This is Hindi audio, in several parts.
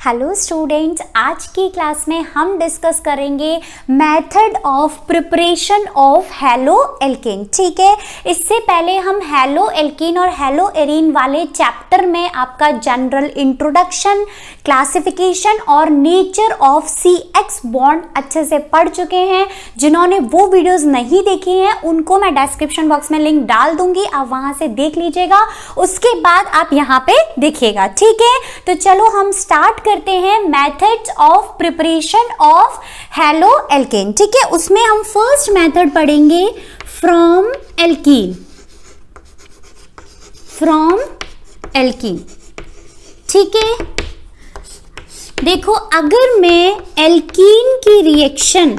हेलो स्टूडेंट्स, आज की क्लास में हम डिस्कस करेंगे method of preparation of haloalkane. ठीक है, इससे पहले हम हैलो एल्केन और हैलो एरीन वाले चैप्टर में आपका जनरल इंट्रोडक्शन, क्लासिफिकेशन और नेचर ऑफ CX बॉन्ड अच्छे से पढ़ चुके हैं। जिन्होंने वो वीडियोस नहीं देखी हैं उनको मैं डिस्क्रिप्शन बॉक्स में लिंक डाल दूंगी, आप वहां से देख लीजिएगा, उसके बाद आप यहाँ पे देखिएगा। ठीक है, तो चलो हम स्टार्ट करते हैं methods of preparation of haloalkane. ठीक है, उसमें हम फर्स्ट मेथड पढ़ेंगे फ्रॉम एल्कीन। फ्रॉम एल्कीन, ठीक है। देखो, अगर मैं एल्कीन की रिएक्शन,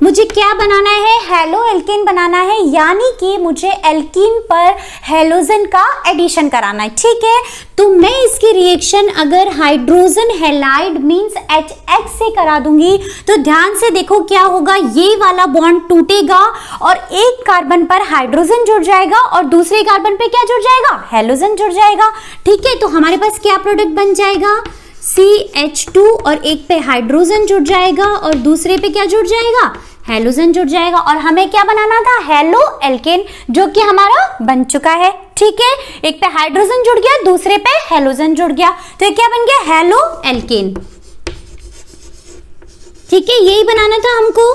मुझे क्या बनाना है, हैलो एल्केन बनाना है, यानी कि मुझे एल्कीन पर हैलोजन का एडिशन कराना है। ठीक है, तो मैं इसकी रिएक्शन अगर हाइड्रोजन हैलाइड मींस HX से करा दूंगी तो ध्यान से देखो क्या होगा, ये वाला बॉन्ड टूटेगा और एक कार्बन पर हाइड्रोजन जुड़ जाएगा और दूसरे कार्बन पे क्या जुड़ जाएगा, हैलोजन जुड़ जाएगा। ठीक है, तो हमारे पास क्या प्रोडक्ट बन जाएगा, CH2, और एक पे हाइड्रोजन जुड़ जाएगा और दूसरे पे क्या जुड़ जाएगा, हैलोजन जुड़ जाएगा। और हमें क्या बनाना था, हैलो एल्केन, जो कि हमारा बन चुका है। ठीक है, एक पे हाइड्रोजन जुड़ गया, दूसरे पे हैलोजन जुड़ गया, तो ये क्या बन गया, हैलो एल्केन। ठीक है, यही बनाना था हमको,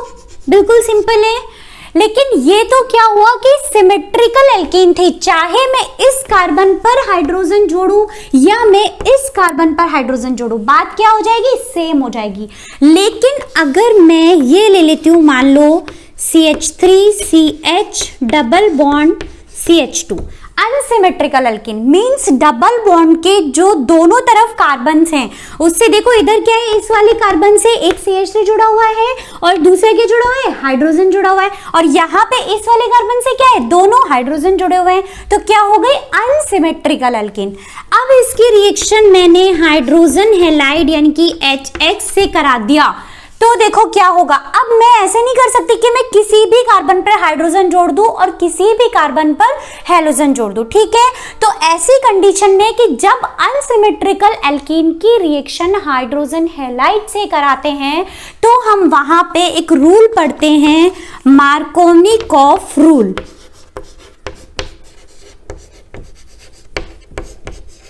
बिल्कुल सिंपल है। लेकिन ये तो क्या हुआ कि सिमेट्रिकल एल्कीन थी, चाहे मैं इस कार्बन पर हाइड्रोजन जोड़ूं या मैं इस कार्बन पर हाइड्रोजन जोड़ूं, बात क्या हो जाएगी, सेम हो जाएगी। लेकिन अगर मैं ये ले लेती हूं, मान लो CH3CH double bond CH2, unsymmetrical alkene means double bond के जो दोनों तरफ कार्बन्स हैं, उससे देखो इधर क्या है, इस वाले कार्बन से एक CH3 जुड़ा हुआ है और दूसरे के जुड़ा हुआ है, हाइड्रोजन जुड़ा हुआ है, और यहाँ पे इस वाले कार्बन से क्या है, दोनों हाइड्रोजन जुड़े हुए हैं, तो क्या हो गई, अनसिमेट्रिकल एल्कीन। अब इसकी रिएक्शन मैंने हाइड्रोजन हैलाइड यानी कि HX से करा दिया, तो देखो क्या होगा। अब मैं ऐसे नहीं कर सकती कि मैं किसी भी कार्बन पर हाइड्रोजन जोड़ दूं और किसी भी कार्बन पर हैलोजन जोड़ दूं। ठीक है, तो ऐसी कंडीशन में कि जब अनसिमेट्रिकल एल्कीन की रिएक्शन हाइड्रोजन हैलाइड से कराते हैं तो हम वहां पे एक रूल पढ़ते हैं, मार्कोनिकॉफ रूल।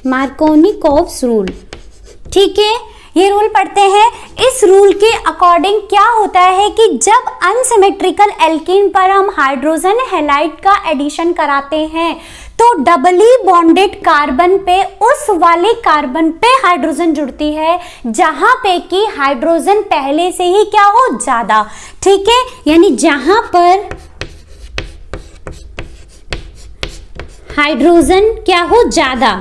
मार्कोनिकॉफ रूल, ठीक है, ये रूल पढ़ते हैं। इस रूल के अकॉर्डिंग क्या होता है कि जब अनसिमेट्रिकल एल्कीन पर हम हाइड्रोजन हैलाइड का एडिशन कराते हैं तो डबली बॉन्डेड कार्बन पे उस वाले कार्बन पे हाइड्रोजन जुड़ती है जहां पे कि हाइड्रोजन पहले से ही क्या हो, ज्यादा। ठीक है, यानी जहां पर हाइड्रोजन क्या हो, ज्यादा,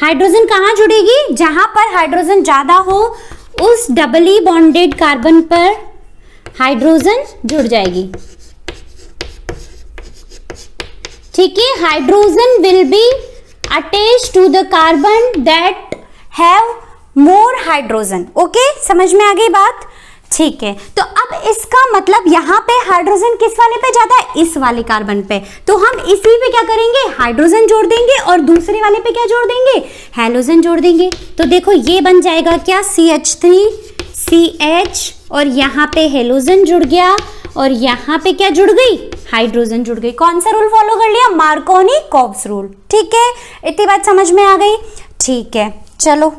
हाइड्रोजन कहां जुड़ेगी, जहां पर हाइड्रोजन ज्यादा हो उस डबली बॉन्डेड कार्बन पर हाइड्रोजन जुड़ जाएगी। ठीक है, hydrogen will be attached to the carbon that have more hydrogen. Okay, समझ में आ गई बात। ठीक है, तो अब इसका मतलब यहाँ पे हाइड्रोजन किस वाले पे जाता है, इस वाले कार्बन पे, तो हम इसी पे क्या करेंगे, हाइड्रोजन जोड़ देंगे और दूसरे वाले पे क्या जोड़ देंगे, हैलोजन जोड़ देंगे। तो देखो ये बन जाएगा क्या, CH3CH और यहाँ पे हैलोजन जुड़ गया और यहाँ पे क्या जुड़ गई, हाइड्रोजन जुड़ गई। कौन सा रूल फॉलो कर लिया, मार्कोनी-कॉफ रूल। ठीक है, इतनी बात समझ में आ गई। ठीक है, चलो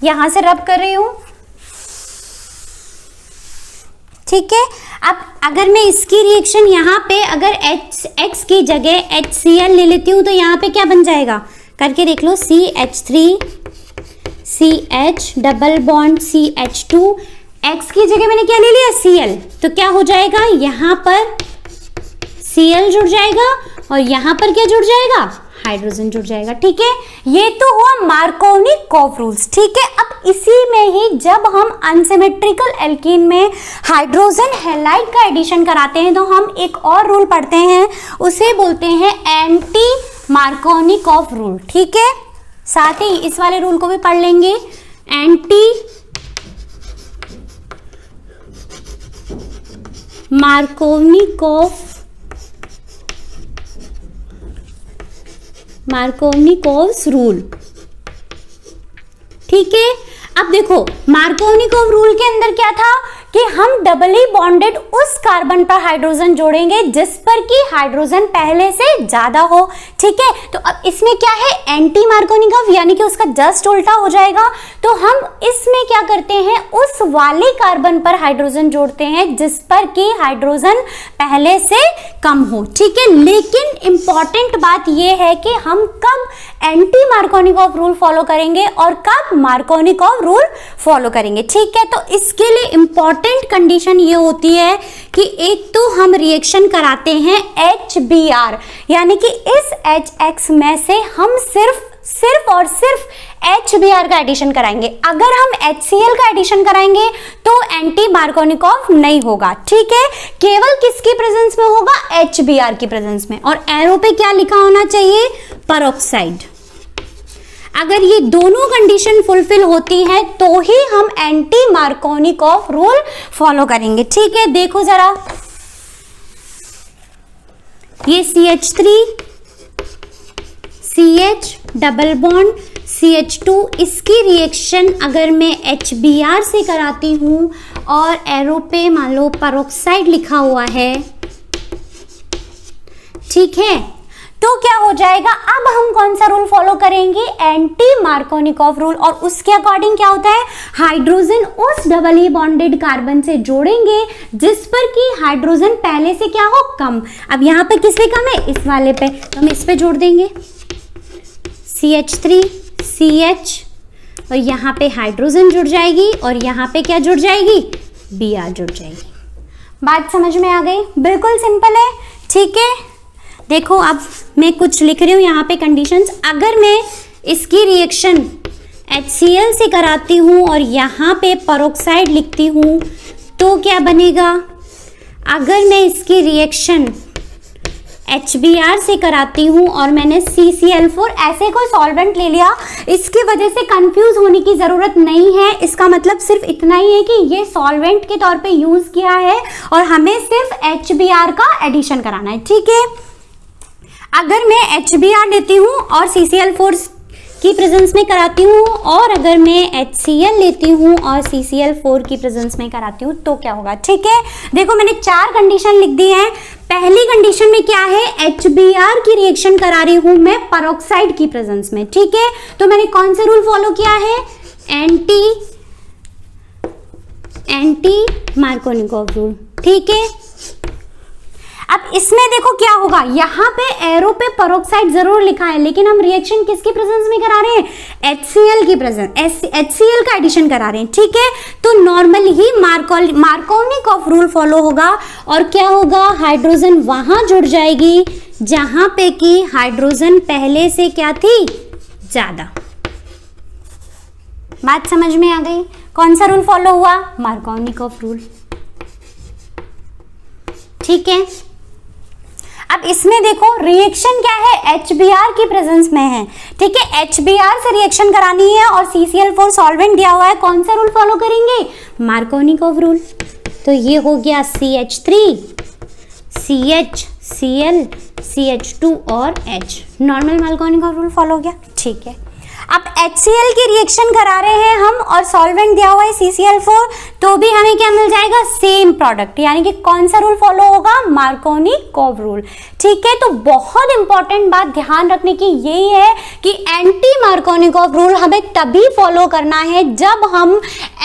यहां से रब कर रही हूं। ठीक है, अब अगर मैं इसकी रिएक्शन यहाँ पे अगर HX की जगह HCl ले लेती हूँ तो यहाँ पे क्या बन जाएगा, करके देख लो, CH3CH double bond CH2, X की जगह मैंने क्या ले लिया, Cl, तो क्या हो जाएगा, यहाँ पर Cl जुड़ जाएगा और यहाँ पर क्या जुड़ जाएगा, हाइड्रोजन जुड़ जाएगा। ठीक है, ये तो हुआ मार्कोनी-कॉफ रूल्स। ठीक है, अब इसी में ही जब हम अनसिमेट्रिकल एल्कीन में हाइड्रोजन हैलाइड का एडिशन कराते हैं तो हम एक और रूल पढ़ते हैं, उसे बोलते हैं एंटी मार्कोनी-कॉफ रूल। ठीक है, साथ ही इस वाले रूल को भी पढ़ लेंगे, एंटी मार्कोनी-कॉफ रूल। ठीक है। अब देखो मार्कोनिकोव रूल के अंदर क्या था कि हम डबली बॉन्डेड उस कार्बन पर हाइड्रोजन जोड़ेंगे जिस पर कि हाइड्रोजन पहले से ज्यादा हो, ठीक है। तो अब इसमें क्या है, एंटी मार्कोनिकोव यानी कि उसका जस्ट उल्टा हो जाएगा। तो हम इसमें क्या करते हैं, उस वाले कार्बन पर हाइड्रोजन जोड़ते हैं जिस पर कि हाइड्रोजन पहले से कम हो, ठीक है। लेकिन इंपॉर्टेंट बात यह है कि हम कब एंटी मार्कोनिकोव रूल फॉलो करेंगे और कब मार्कोनिकोव रूल फॉलो करेंगे, ठीक है। तो इसके लिए इंपॉर्टेंट कंडीशन ये होती है कि एक तो हम रिएक्शन कराते हैं HBr यानी कि इस HX में से हम सिर्फ और सिर्फ HBr का एडिशन कराएंगे। अगर हम HCl का एडिशन कराएंगे तो एंटी मार्कोनिकोव नहीं होगा, ठीक है। केवल किसकी प्रेजेंस में होगा, HBr की प्रेजेंस में। और एरो पे क्या लिखा होना चाहिए, पेरोक्साइड। अगर ये दोनों कंडीशन फुलफिल होती है तो ही हम एंटी मार्कोनिकोव रूल फॉलो करेंगे, ठीक है। देखो जरा, ये CH3 CH double bond CH2, इसकी रिएक्शन अगर मैं HBr से कराती हूं और एरो पे मान लो पेरोक्साइड लिखा हुआ है, ठीक है, तो क्या हो जाएगा, अब हम कौन सा रूल फॉलो करेंगे, एंटी मार्कोनिकोव रूल। और उसके अकॉर्डिंग क्या होता है, हाइड्रोजन उस डबली बॉन्डेड कार्बन से जोड़ेंगे जिस पर कि हाइड्रोजन पहले से क्या हो, कम। अब यहाँ पे किस पे कम है, इस वाले पे, तो हम इस पे जोड़ देंगे CH3 CH और यहाँ पे हाइड्रोजन जुड़ जाएगी और यहाँ पे क्या जुड़ जाएगी, Br जुड़ जाएगी। बात समझ में आ गई, बिल्कुल सिंपल है, ठीक है। देखो अब मैं कुछ लिख रही हूँ यहाँ पे कंडीशंस। अगर मैं इसकी रिएक्शन HCl से कराती हूँ और यहाँ पे पेरोक्साइड लिखती हूँ तो क्या बनेगा, अगर मैं इसकी रिएक्शन HBr से कराती हूँ और मैंने CCl4 ऐसे कोई सॉल्वेंट ले लिया, इसकी वजह से कंफ्यूज होने की ज़रूरत नहीं है। इसका मतलब सिर्फ इतना ही है कि ये सॉल्वेंट के तौर पे यूज़ किया है और हमें सिर्फ HBr का एडिशन कराना है, ठीक है। अगर मैं HBr लेती हूँ और CCl4 की प्रेजेंस में कराती हूँ और अगर मैं HCl लेती हूँ और CCl4 की प्रेजेंस में कराती हूँ तो क्या होगा, ठीक है। देखो मैंने 4 कंडीशन लिख दी हैं। पहली कंडीशन में क्या है, HBr की रिएक्शन करा रही हूँ मैं पेरोक्साइड की प्रेजेंस में, ठीक है। तो मैंने कौन सा रूल फॉलो किया है, एंटी मार्कोनिकोव रूल, ठीक है। अब इसमें देखो क्या होगा, यहाँ पे एरो पे पेरोक्साइड जरूर लिखा है लेकिन हम रिएक्शन किसकी प्रेजेंस में करा रहे हैं, HCl की प्रेजेंस, HCl का एडिशन करा रहे हैं, ठीक है। तो नॉर्मली ही मार्कोनिकोव रूल फॉलो होगा और क्या होगा, हाइड्रोजन वहां जुड़ जाएगी जहां पे कि हाइड्रोजन पहले से क्या थी, ज्यादा। बात समझ में आ गई, कौन सा रूल फॉलो हुआ, मार्कोनिकोव रूल, ठीक है। अब इसमें देखो रिएक्शन क्या है, HBr की प्रेजेंस में है, ठीक है। HBr से रिएक्शन करानी है और CCl4 सॉल्वेंट दिया हुआ है, कौन सा रूल फॉलो करेंगे, मार्कोनिकोव रूल। तो ये हो गया CH3 CH Cl CH2 और H, normal Markovnikov rule follow हो गया, ठीक है। अब HCl की रिएक्शन करा रहे हैं हम और सॉल्वेंट दिया हुआ है CCl4, तो भी हमें क्या मिल जाएगा, सेम प्रोडक्ट, यानी कि कौन सा रूल फॉलो होगा, मार्कोनिकोव रूल, ठीक है। तो बहुत इंपॉर्टेंट बात ध्यान रखने की यही है कि एंटी मार्कोनिकोव रूल हमें तभी फॉलो करना है जब हम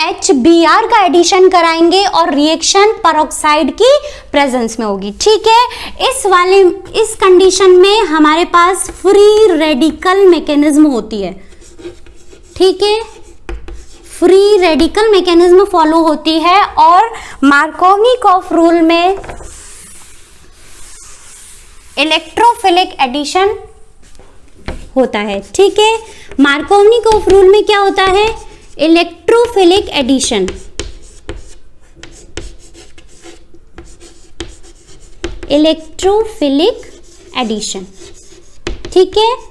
HBr का एडिशन कराएंगे और रिएक्शन पेरोक्साइड की प्रेजेंस में होगी, ठीक है। इस कंडीशन में हमारे पास फ्री रेडिकल मैकेनिज्म होती है, ठीक है, फ्री रेडिकल मैकेनिज्म फॉलो होती है और मार्कोनिकोव रूल में इलेक्ट्रोफिलिक एडिशन होता है, ठीक है। मार्कोनिकोव रूल में क्या होता है, इलेक्ट्रोफिलिक एडिशन, ठीक है।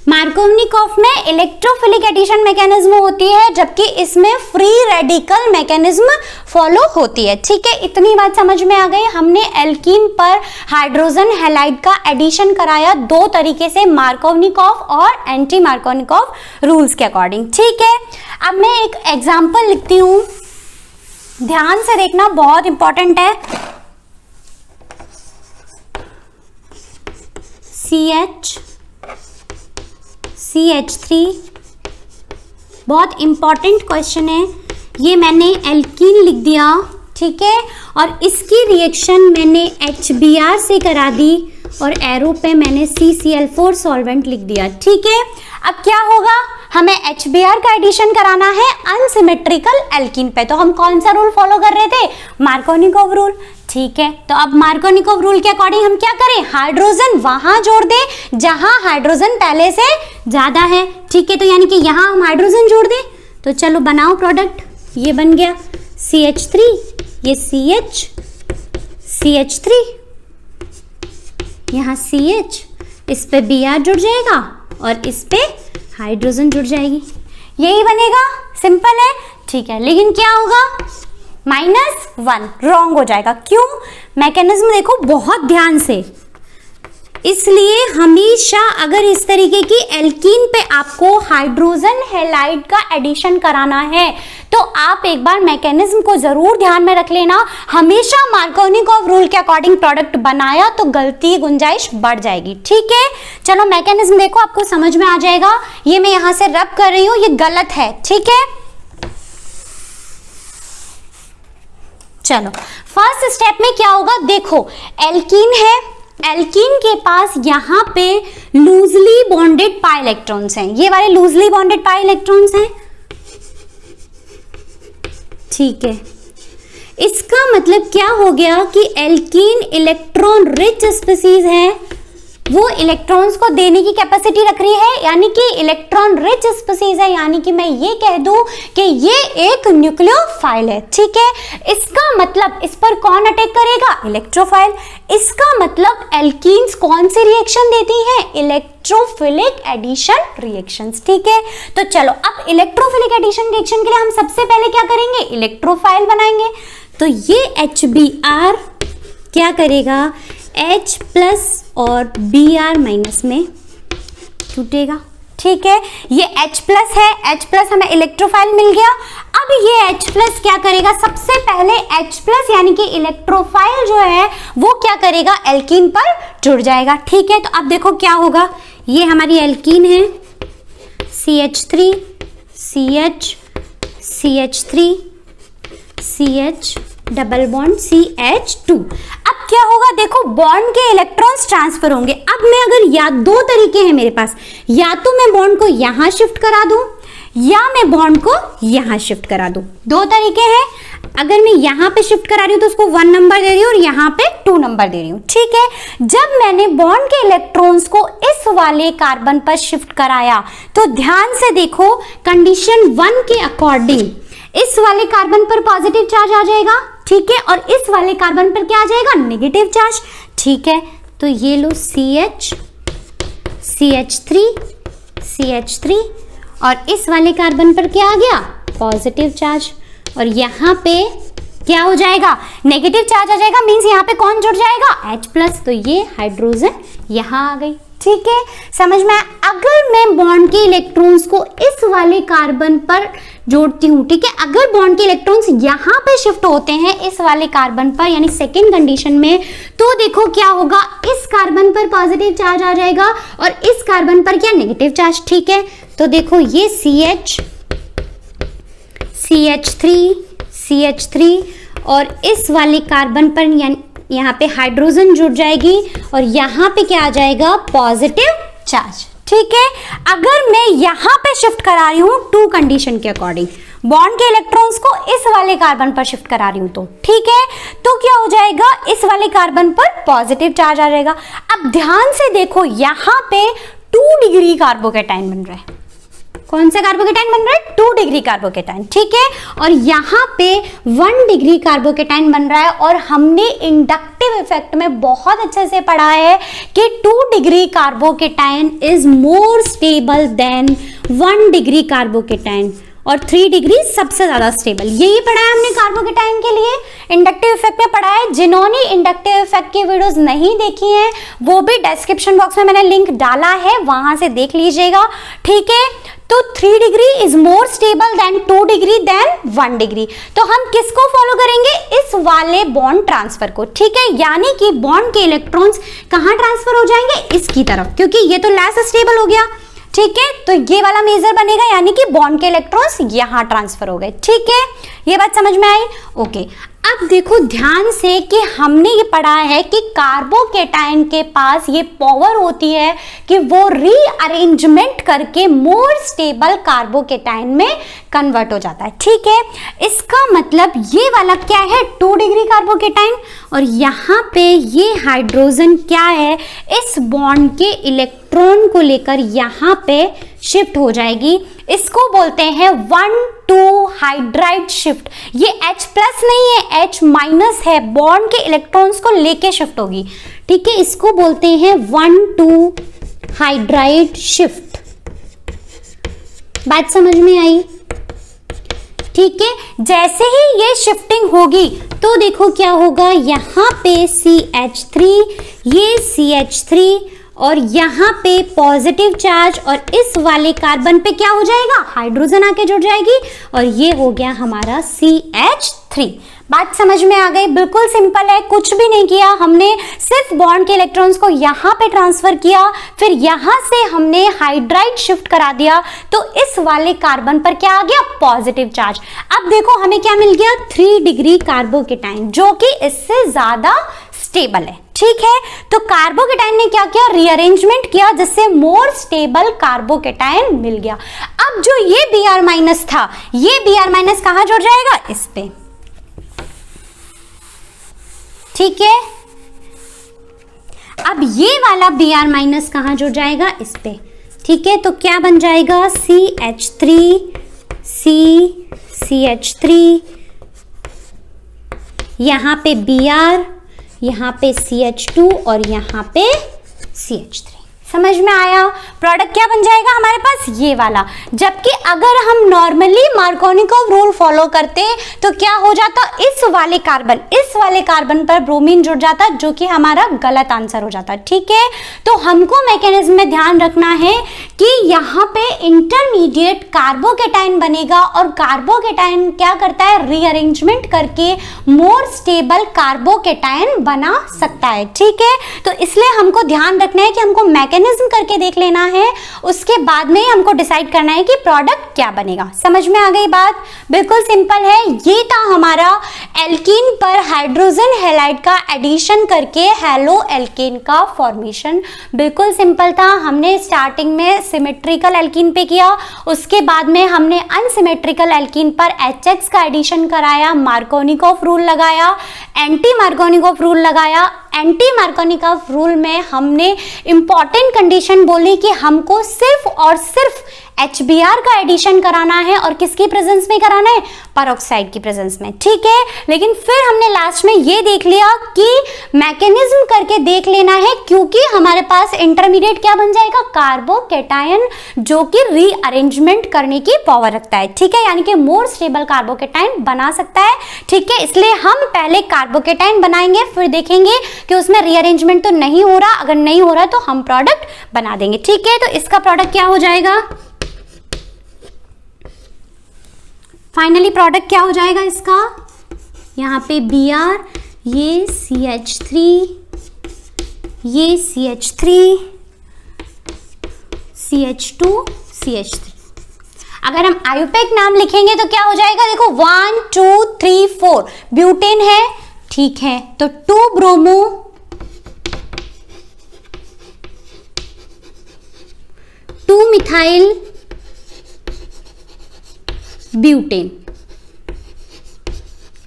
मार्कोनिकोव में इलेक्ट्रोफिलिक एडिशन मैकेनिज्म होती है जबकि इसमें फ्री रेडिकल मैकेनिज्म फॉलो होती है, ठीक है। इतनी बात समझ में आ गई। हमने एल्कीन पर हाइड्रोजन हैलाइड का एडिशन कराया दो तरीके से, मार्कोनिकोव और एंटी मार्कोनिकोव रूल्स के अकॉर्डिंग, ठीक है। अब मैं एक एग्जाम्पल लिखती हूं, ध्यान से देखना, बहुत इंपॉर्टेंट है। CH3 बहुत इंपॉर्टेंट क्वेश्चन है ये, मैंने एल्कीन लिख दिया, ठीक है, और इसकी रिएक्शन मैंने HBr से करा दी और एरो पे मैंने CCl4 सॉल्वेंट लिख दिया, ठीक है। अब क्या होगा, हमें HBr का एडिशन कराना है अनसिमेट्रिकल एल्कीन पे, तो हम कौन सा रूल फॉलो कर रहे थे, मार्कोनिकोव रूल, ठीक है। तो अब मार्कोनिकोव रूल के अकॉर्डिंग हम क्या करें, हाइड्रोजन वहां जोड़ दें जहां हाइड्रोजन पहले से ज्यादा है, ठीक है। तो यानी कि यहां हम हाइड्रोजन जोड़ दें, तो चलो बनाओ प्रोडक्ट, ये बन गया CH3, ये CH3, यहाँ CH, इस पे Br जुड़ जाएगा और इस पे हाइड्रोजन जुड़ जाएगी, यही बनेगा, सिंपल है, ठीक है। लेकिन क्या होगा, -1 रॉन्ग हो जाएगा, क्यों, मैकेनिज्म देखो बहुत ध्यान से, इसलिए हमेशा अगर इस तरीके की एल्कीन पे आपको हाइड्रोजन हैलाइड का एडिशन कराना है तो आप एक बार मैकेनिज्म को जरूर ध्यान में रख लेना। हमेशा मार्कोनिकोव रूल के अकॉर्डिंग प्रोडक्ट बनाया तो गलती की गुंजाइश बढ़ जाएगी, ठीक है। चलो मैकेनिज्म देखो, आपको समझ में आ जाएगा, ये मैं यहां से रब कर रही हूं, ये गलत है, ठीक है। चलो फर्स्ट स्टेप में क्या होगा, देखो एल्कीन है, एल्कीन के पास यहाँ पे लूजली बॉन्डेड पाई इलेक्ट्रॉन्स हैं, ये वाले लूजली बॉन्डेड पाई इलेक्ट्रॉन्स हैं, ठीक है। इसका मतलब क्या हो गया कि एल्कीन इलेक्ट्रॉन रिच स्पीसीज है, वो इलेक्ट्रॉन्स को देने की कैपेसिटी रख रही है, यानी कि इलेक्ट्रॉन रिच स्पीसीज है, यानी कि मैं ये कह दूं कि ये एक न्यूक्लियोफाइल है, ठीक है। इसका मतलब इस पर कौन अटैक करेगा, इलेक्ट्रोफाइल। इसका मतलब एल्कीन्स कौन सी रिएक्शन देती हैं, इलेक्ट्रोफिलिक एडिशन रिएक्शंस, ठीक है। तो चलो अब इलेक्ट्रोफिलिक एडिशन रिएक्शन के लिए हम सबसे पहले क्या करेंगे, इलेक्ट्रोफाइल बनाएंगे। तो ये HBr क्या करेगा, H प्लस और Br माइनस में टूटेगा, ठीक है। ये H प्लस है, H प्लस हमें इलेक्ट्रोफाइल मिल गया। अब ये H प्लस क्या करेगा, सबसे पहले H प्लस यानी कि इलेक्ट्रोफाइल जो है वो क्या करेगा, एल्कीन पर जुड़ जाएगा, ठीक है। तो अब देखो क्या होगा, ये हमारी एल्कीन है, CH3 CH CH3 CH double bond CH2। अब क्या होगा, देखो बॉन्ड के इलेक्ट्रॉन्स ट्रांसफर होंगे। अब मैं अगर या दो तरीके हैं मेरे पास, या तो मैं बॉन्ड को यहां शिफ्ट करा दूं या मैं बॉन्ड को यहां शिफ्ट करा दूं, दो तरीके हैं। अगर मैं यहां पे शिफ्ट करा रही हूं तो उसको 1 नंबर दे रही हूं और यहां पे 2 नंबर दे रही हूं, ठीक है। जब मैंने बॉन्ड के इलेक्ट्रॉन्स को इस वाले कार्बन पर शिफ्ट कराया तो ध्यान से देखो, कंडीशन 1 के अकॉर्डिंग इस वाले कार्बन पर पॉजिटिव चार्ज आ जाएगा, ठीक है, और इस वाले कार्बन पर क्या आ जाएगा, नेगेटिव चार्ज, ठीक है। तो ये लो CH CH3 CH3 और इस वाले कार्बन पर क्या आ गया, पॉजिटिव चार्ज, और यहाँ पे क्या हो जाएगा, नेगेटिव चार्ज आ जाएगा, मींस यहाँ पे कौन जुड़ जाएगा, H प्लस। तो ये हाइड्रोजन यहाँ आ गई, ठीक है, समझ में। अगर मैं बॉन्ड के इलेक्ट्रॉन्स को इस वाले कार्बन पर जोड़ती हूँ, ठीक है, अगर बॉन्ड के इलेक्ट्रॉन्स यहाँ पे शिफ्ट होते हैं इस वाले कार्बन पर, यानी सेकेंड कंडीशन में, तो देखो क्या होगा, इस कार्बन पर पॉजिटिव चार्ज आ जाएगा और इस कार्बन पर क्या, नेगेटिव चार्ज, ठीक है। तो देखो ये CH CH3 CH3 और इस वाले कार्बन पर यहाँ पे हाइड्रोजन जुड़ जाएगी और यहाँ पे क्या आ जाएगा, पॉजिटिव चार्ज, ठीक है। अगर मैं यहाँ पे शिफ्ट करा रही हूँ 2 कंडीशन के अकॉर्डिंग, बॉन्ड के इलेक्ट्रॉन्स को इस वाले कार्बन पर शिफ्ट करा रही हूँ तो, ठीक है, तो क्या हो जाएगा, इस वाले कार्बन पर पॉजिटिव चार्ज आ जाएगा। अब ध्यान से देखो, यहाँ पे 2 डिग्री कार्बोकेटाइन बन रहा है, कौन सा कार्बोकेटाइन बन रहा है, 2 डिग्री कार्बोकेटाइन, ठीक है, और यहाँ पे 1 डिग्री कार्बोकेटाइन बन रहा है। और हमने इंडक्टिव इफेक्ट में बहुत अच्छे से पढ़ा है कि 2 degree carbocation is more stable then 1 degree carbocation, और 3 डिग्री सबसे ज्यादा स्टेबल। यही पढ़ा है हमने कार्बोकेटाइन के लिए, इंडक्टिव इफेक्ट में पढ़ा है। जिन्होंने इंडक्टिव इफेक्ट की वीडियोस नहीं देखी हैं वो भी डिस्क्रिप्शन बॉक्स में मैंने लिंक डाला है, वहां से देख लीजिएगा, ठीक है। तो 3 degree is more stable than 2 degree than 1 degree. तो हम किसको फॉलो करेंगे, इस वाले बॉन्ड ट्रांसफर को, ठीक है। यानी कि बॉन्ड के इलेक्ट्रॉन्स कहां ट्रांसफर हो जाएंगे, इसकी तरफ, क्योंकि ये तो लेस स्टेबल हो गया, ठीक है। तो ये वाला मेजर बनेगा, यानी कि बॉन्ड के इलेक्ट्रॉन्स यहां ट्रांसफर हो गए, ठीक है। ये बात समझ में आई, ओके। अब देखो ध्यान से कि हमने ये पढ़ा है कि कार्बोकेटाइन के पास ये पावर होती है कि वो रीअरेंजमेंट करके मोर स्टेबल कार्बोकेटाइन में कन्वर्ट हो जाता है, ठीक है। इसका मतलब ये वाला क्या है, 2 डिग्री कार्बोकेटाइन, और यहाँ पे ये हाइड्रोजन क्या है, इस बॉन्ड के इलेक्ट्रॉन को लेकर यहाँ पे शिफ्ट हो जाएगी। इसको बोलते हैं 1,2 हाइड्राइड शिफ्ट। ये H प्लस नहीं है, H माइनस है, बॉन्ड के इलेक्ट्रॉन्स को लेके शिफ्ट होगी, ठीक है। इसको बोलते हैं 1,2 हाइड्राइड शिफ्ट। बात समझ में आई, ठीक है। जैसे ही ये शिफ्टिंग होगी तो देखो क्या होगा, यहाँ पे CH3, ये CH3, और यहाँ पे पॉजिटिव चार्ज, और इस वाले कार्बन पे क्या हो जाएगा, हाइड्रोजन आके जुड़ जाएगी, और ये हो गया हमारा CH3। बात समझ में आ गई, बिल्कुल सिंपल है, कुछ भी नहीं किया हमने, सिर्फ बॉन्ड के इलेक्ट्रॉन्स को यहाँ पे ट्रांसफर किया, फिर यहाँ से हमने हाइड्राइड शिफ्ट करा दिया, तो इस वाले कार्बन पर क्या आ गया, पॉजिटिव चार्ज। अब देखो हमें क्या मिल गया, 3 डिग्री कार्बोकेटाइन, जो कि इससे ज्यादा स्टेबल है, ठीक है। तो कार्बोकेटाइन ने क्या किया, रीअरेंजमेंट किया, जिससे मोर स्टेबल कार्बोकेटाइन मिल गया। अब जो ये Br माइनस था, ये Br माइनस कहां जुड़ जाएगा, इस पे, ठीक है। अब ये वाला Br माइनस कहां जुड़ जाएगा, इस पे, ठीक है। तो क्या बन जाएगा, CH3, CH3, यहां पे Br, यहाँ पे CH2, और यहाँ पे CH3। समझ में आया, प्रोडक्ट क्या बन जाएगा हमारे पास, ये वाला। जबकि अगर हम नॉर्मली मार्कोनिकोव रूल फॉलो करते तो क्या हो जाता, इस वाले कार्बन पर ब्रोमीन जुड़ जाता, जो कि हमारा गलत आंसर हो जाता, ठीक है। तो हमको मैकेनिज्म में ध्यान रखना है कि यहाँ पे इंटरमीडिएट कार्बोकेटाइन बनेगा, और कार्बोकेटाइन क्या करता है, रीअरेंजमेंट करके मोर स्टेबल कार्बोकेटाइन बना सकता है, ठीक है। तो इसलिए हमको ध्यान रखना है कि हमको मैकेनिज्म करके देख लेना है, उसके बाद में हमको डिसाइड करना है कि प्रोडक्ट क्या बनेगा। समझ में आ गई बात, बिल्कुल सिंपल है। ये था हमारा एल्कीन पर हाइड्रोजन हैलाइड का एडिशन करके हैलो एल्कीन का फॉर्मेशन, बिल्कुल सिंपल था। हमने स्टार्टिंग में सिमेट्रिकल एल्कीन पे किया, उसके बाद में हमने अनसिमेट्रिकल एल्कीन पर HX का एडिशन कराया, मार्कोनिकोव रूल लगाया, एंटी मार्कोनिकोव रूल लगाया। एंटी मार्कोनिकोव रूल में हमने इंपॉर्टेंट कंडीशन बोली कि हमको सिर्फ और सिर्फ HBr का एडिशन कराना है, और किसकी प्रेजेंस में कराना है, पेरोक्साइड की प्रेजेंस में, ठीक है। लेकिन फिर हमने लास्ट में ये देख लिया कि मैकेनिज्म करके देख लेना है, क्योंकि हमारे पास इंटरमीडिएट क्या बन जाएगा, कार्बोकेटाइन, जो कि रीअरेंजमेंट करने की पावर रखता है, ठीक है। यानी कि मोर स्टेबल कार्बोकेटाइन बना सकता है, ठीक है। इसलिए हम पहले कार्बोकेटाइन बनाएंगे, फिर देखेंगे कि उसमें रीअरेंजमेंट तो नहीं हो रहा, अगर नहीं हो रहा तो हम प्रोडक्ट बना देंगे, ठीक है। तो इसका प्रोडक्ट क्या हो जाएगा, फाइनली प्रोडक्ट क्या हो जाएगा इसका, यहाँ पे Br, ये CH3, ये CH3, CH2, CH3। अगर हम आयुपेक नाम लिखेंगे तो क्या हो जाएगा, देखो 1 2 3 4 ब्यूटेन है, ठीक है। तो 2 ब्रोमो, 2 मिथाइल ब्यूटेन,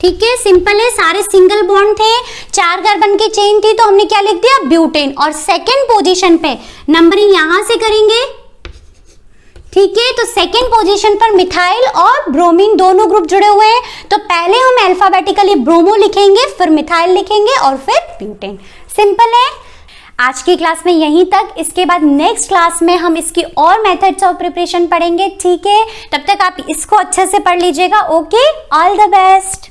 ठीक है। सिंपल है, सारे सिंगल बॉन्ड थे, 4 कार्बन की चेन थी, तो हमने क्या लिख दिया, ब्यूटेन। और सेकेंड पोजीशन पे नंबरिंग यहां से करेंगे, ठीक है। तो सेकेंड पोजीशन पर मिथाइल और ब्रोमीन दोनों ग्रुप जुड़े हुए हैं, तो पहले हम अल्फाबेटिकली ब्रोमो लिखेंगे, फिर मिथाइल लिखेंगे, और फिर ब्यूटेन। सिंपल है। आज की क्लास में यहीं तक। इसके बाद नेक्स्ट क्लास में हम इसकी और मेथड्स ऑफ प्रिपरेशन पढ़ेंगे, ठीक है? तब तक आप इसको अच्छे से पढ़ लीजिएगा। Okay, all the best.